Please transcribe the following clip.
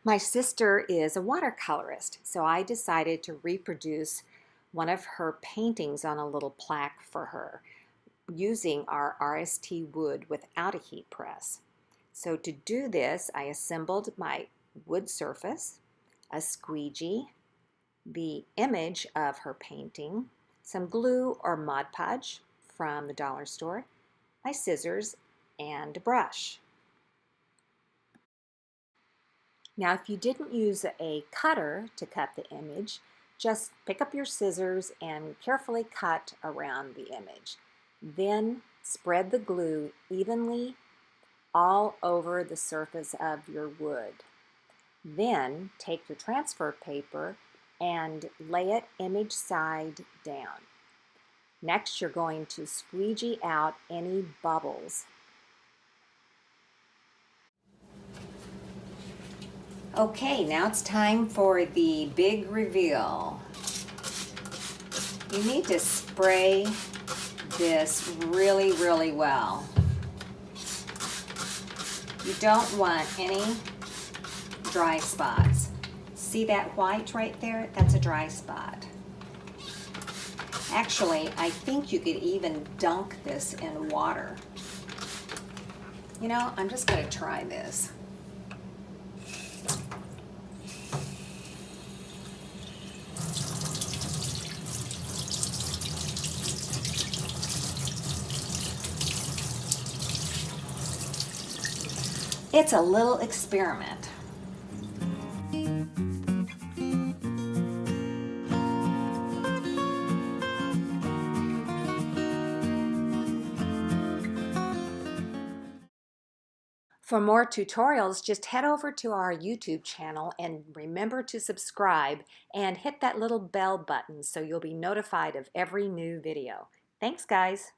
My sister is a watercolorist, so I decided to reproduce one of her paintings on a little plaque for her using our RST wood without a heat press. So to do this, I assembled my wood surface, a squeegee, the image of her painting, some glue or Mod Podge from the dollar store, my scissors, and a brush. Now, if you didn't use a cutter to cut the image, just pick up your scissors and carefully cut around the image. Then spread the glue evenly all over the surface of your wood. Then take your transfer paper and lay it image side down. Next, you're going to squeegee out any bubbles. Okay, now it's time for the big reveal. You need to spray this really, really well. You don't want any dry spots. See that white right there? That's a dry spot. Actually, I think you could even dunk this in water. You know, I'm just going to try this. It's a little experiment. For more tutorials, just head over to our YouTube channel and remember to subscribe and hit that little bell button so you'll be notified of every new video. Thanks, guys.